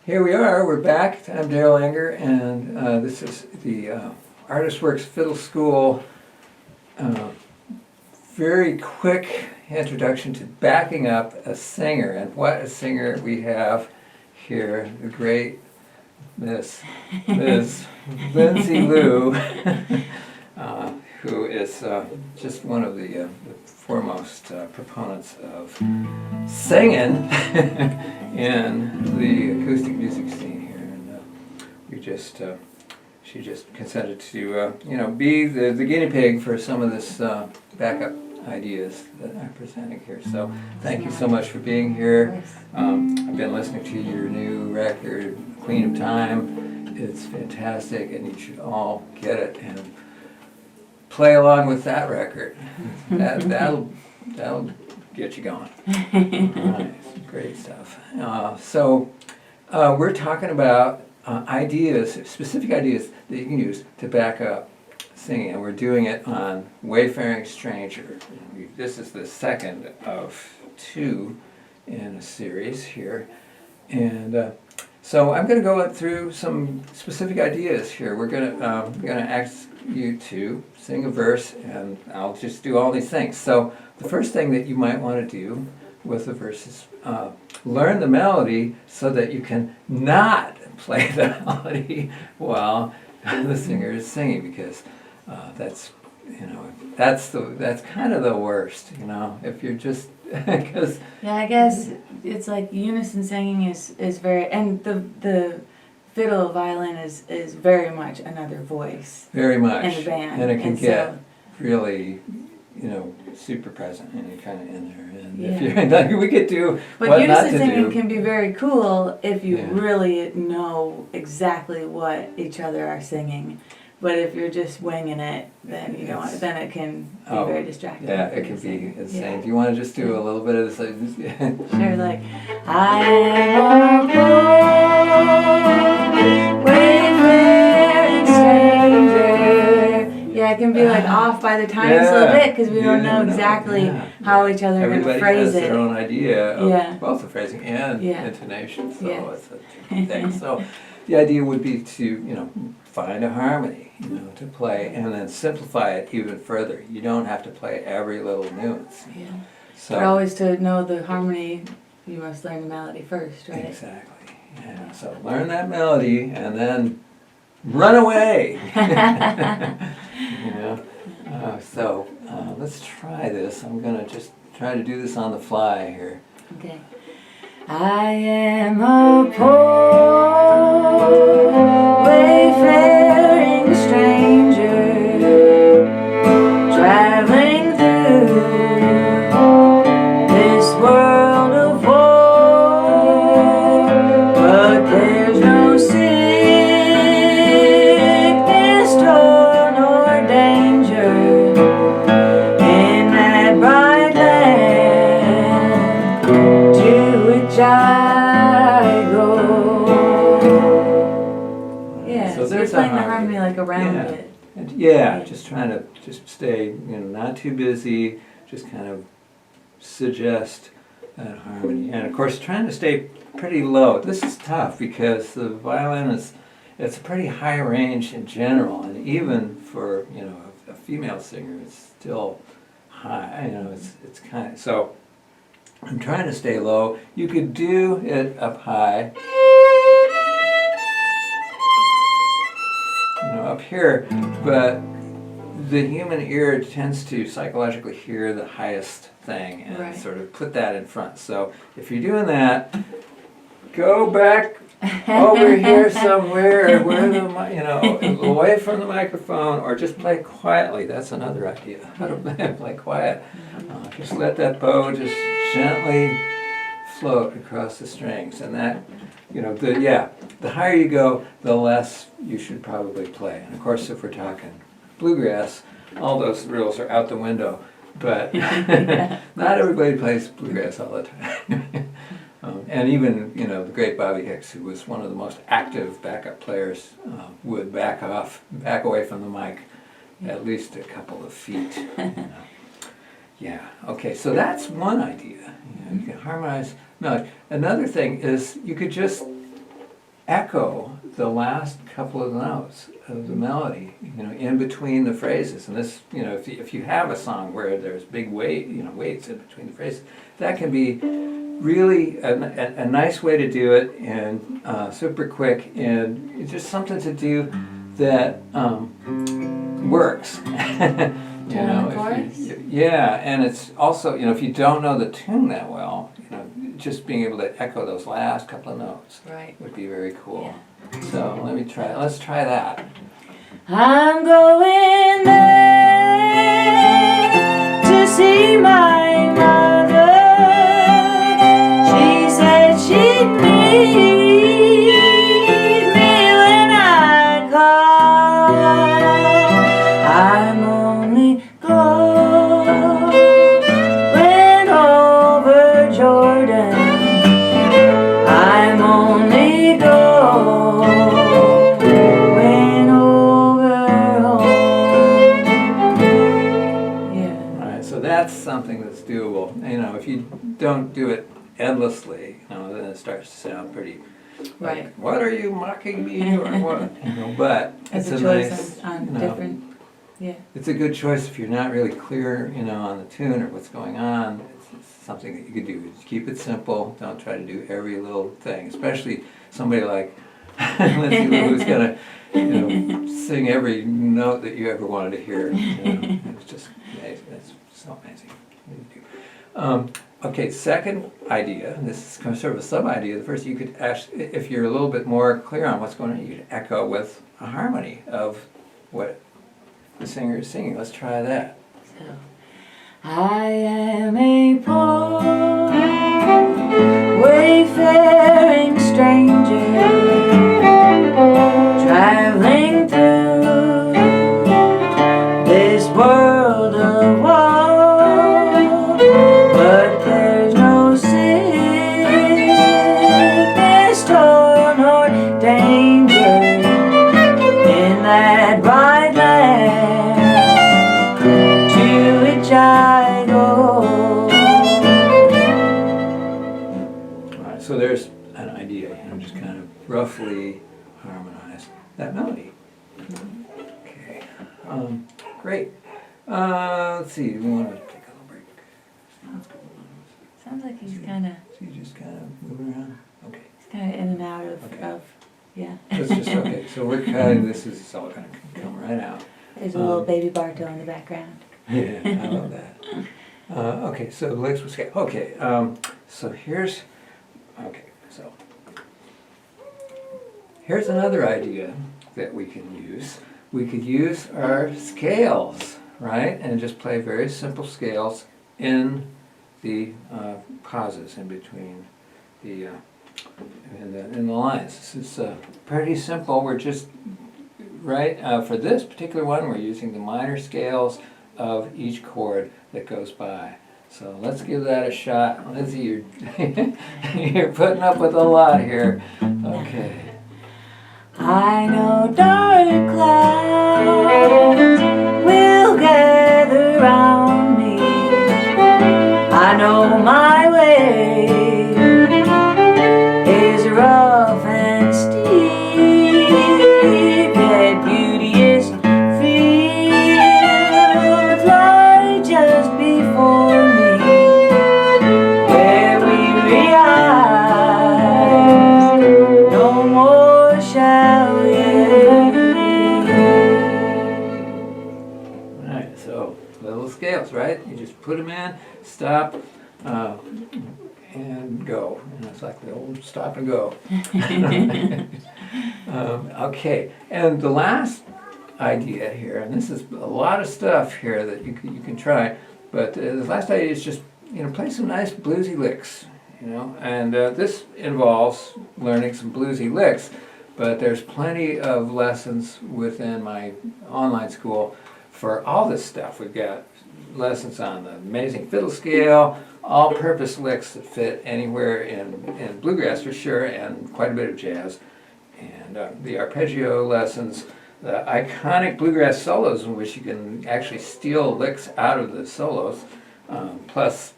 Here we are, we're back. I'm Darol Anger, and this is the ArtistWorks Fiddle School very quick introduction to backing up a singer. And what a singer we have here, the great Miss Lindsay Lou, who is just one of the foremost proponents of singing in the acoustic music scene here, and she just consented to be the guinea pig for some of this backup ideas that I'm presenting here. So thank you so much for being here. I've been listening to your new record, Queen of Time. It's fantastic, and you should all get it and play along with that record. That'll get you going. All right, great stuff. So we're talking about ideas, specific ideas that you can use to back up singing, and we're doing it on Wayfaring Stranger. This is the second of two in a series here, and so I'm going to go through some specific ideas here. We're going to ask you to sing a verse, and I'll just do all these things. So the first thing that you might want to do with the verse is learn the melody so that you can not play the melody while the singer is singing, because that's kind of the worst, if you're just because I guess it's like unison singing is very, and the fiddle violin is very much another voice. Very much. In the band. And it can get really, super present and kind of in there. And if you're like, we could do but what not to unison singing do. can be very cool if you really know exactly what each other are singing. But if you're just winging it, then you don't. Then it can be very distracting. Yeah, it can be insane. Yeah. Do you want to just do a little bit of this? Sure, like I am a poor wayfaring stranger. Yeah, it can be like off by the tiniest little bit because we don't know exactly how each other are going to phrase it. Everybody has their own idea of both the phrasing and intonation, so it's a tricky thing. So the idea would be to, find a harmony, to play, and then simplify it even further. You don't have to play every little nuance. Yeah. So, but always to know the harmony, you must learn the melody first, right? Exactly. Yeah. So learn that melody and then run away. So let's try this. I'm going to just try to do this on the fly here. Okay. I am a poor wayfaring stranger, traveling through this world of war, but there's no sickness, toil, nor danger in that bright land to which I go. Yeah, so you're playing the harmony like around it. And just trying to stay, not too busy, just kind of suggest that harmony. And of course, trying to stay pretty low. This is tough because the violin it's a pretty high range in general, and even for, a female singer, it's still high. It's kind of, so I'm trying to stay low. You could do it up high, up here, but the human ear tends to psychologically hear the highest thing and sort of put that in front. So if you're doing that, go back over here somewhere where away from the microphone, or just play quietly. That's another idea. How to play quiet. Just let that bow just gently float across the strings, and that, the higher you go, the less you should probably play. And of course, if we're talking bluegrass, all those rules are out the window. But not everybody plays bluegrass all the time. And even, the great Bobby Hicks, who was one of the most active backup players, would back away from the mic at least a couple of feet. Yeah, okay, so that's one idea. You can harmonize melody. Another thing is you could just echo the last couple of notes of the melody, in between the phrases. And this, if you have a song where there's big waits in between the phrases, that can be really a nice way to do it, and super quick, and it's just something to do that works. Yeah, and it's also, if you don't know the tune that well, just being able to echo those last couple of notes would be very cool. Yeah. So let's try that. I'm going there to see my mother. She said she'd meet me when I call. I'm only going over Jordan. I'm only going over home. Yeah. All right, so that's something that's doable. If you don't do it endlessly, then it starts to sound pretty like, what are you mocking me or what? But it's a choice nice, on different. Yeah. It's a good choice if you're not really clear, on the tune or what's going on. It's something that you could do. Just keep it simple. Don't try to do every little thing, especially somebody like Lindsay Lou, who's gonna, sing every note that you ever wanted to hear. It's just amazing. That's so amazing. Okay, second idea. This is kind of sort of a sub-idea. The first, you could actually, if you're a little bit more clear on what's going on, you could echo with a harmony of what the singer is singing. Let's try that. So, I am a poor wayfaring stranger, traveling through this world of woe, but there's no sickness, toil, nor danger in that wide land to which I go. All right, so there's an idea, just kind of roughly harmonize that melody. Okay, great. Let's see, we want to take a little break. Sounds like he's kind of. So you just kind of moving around? Okay. He's kind of in and out of, yeah. That's just okay. So we're kind of, this is all going to come right out. There's a little baby Barto in the background. Yeah, I love that. Okay, so let's escape. Okay, so here's another idea that we can use. We could use our scales, right, and just play very simple scales in the pauses in between the in the lines. This is pretty simple. We're just for this particular one, we're using the minor scales of each chord that goes by. So let's give that a shot. Lindsay, you're you're putting up with a lot here. Okay. I know dark clouds will gather round me. I know my way is rough and steep, yet beauteous fields lie just before me, where weary eyes no more shall yet be. Alright, so little scales, right? You just put them in, stop, and go. It's like the old stop and go. Okay, and the last idea here, and this is a lot of stuff here that you can try, but the last idea is just play some nice bluesy licks, and this involves learning some bluesy licks, but there's plenty of lessons within my online school for all this stuff. We've got lessons on the amazing fiddle scale, all-purpose licks that fit anywhere in bluegrass for sure, and quite a bit of jazz, and the arpeggio lessons, the iconic bluegrass solos in which you can actually steal licks out of the solos, plus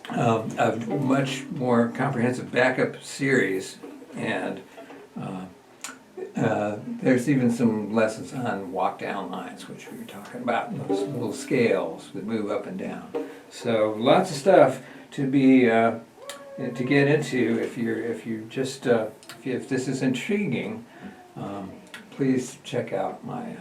a much more comprehensive backup series, and There's even some lessons on walk down lines, which we were talking about, those little scales that move up and down. So lots of stuff to be to get into if this is intriguing. Please check out my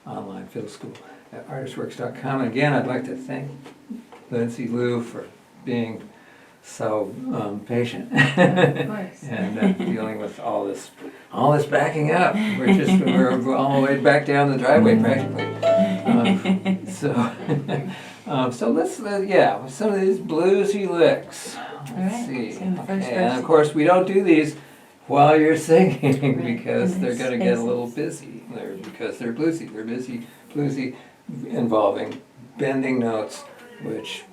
online fiddle school at ArtistWorks.com. Again, I'd like to thank Lindsay Lou for being so patient and dealing with all this backing up. We're all the way back down the driveway practically. So let's some of these bluesy licks. Let's see. Okay. And of course, we don't do these while you're singing because they're going to get a little busy. Because they're bluesy. They're bluesy, involving bending notes, which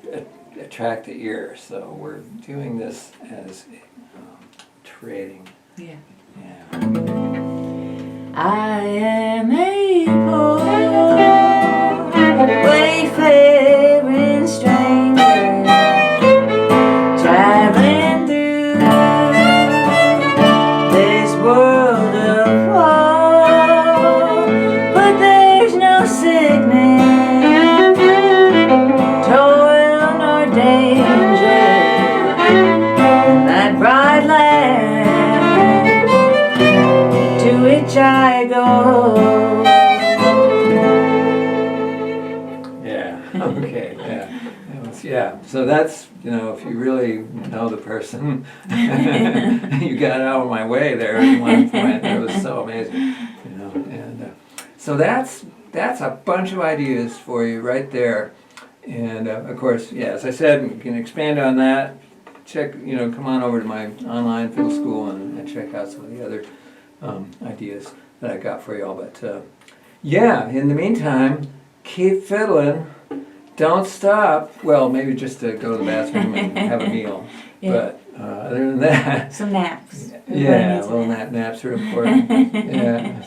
attract the ear. So we're doing this as trading. Yeah. Yeah. I am a poor wayfaring stranger, traveling through this world of woe, but there's no sickness, toil nor danger in that bright land to which I go. Okay, yeah. So that's, if you really know the person, you got out of my way there at one point. It was so amazing, And so that's a bunch of ideas for you right there. And of course, as I said, you can expand on that. Check, come on over to my online fiddle school and check out some of the other ideas that I got for y'all. But in the meantime, keep fiddling. Don't stop. Well, maybe just to go to the bathroom and have a meal. Yeah. But other than that, some naps. Little naps are important.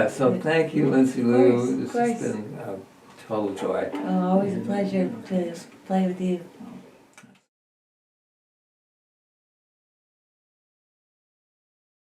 So thank you, Lindsay Lou. This has been a total joy. Oh, always a pleasure to play with you.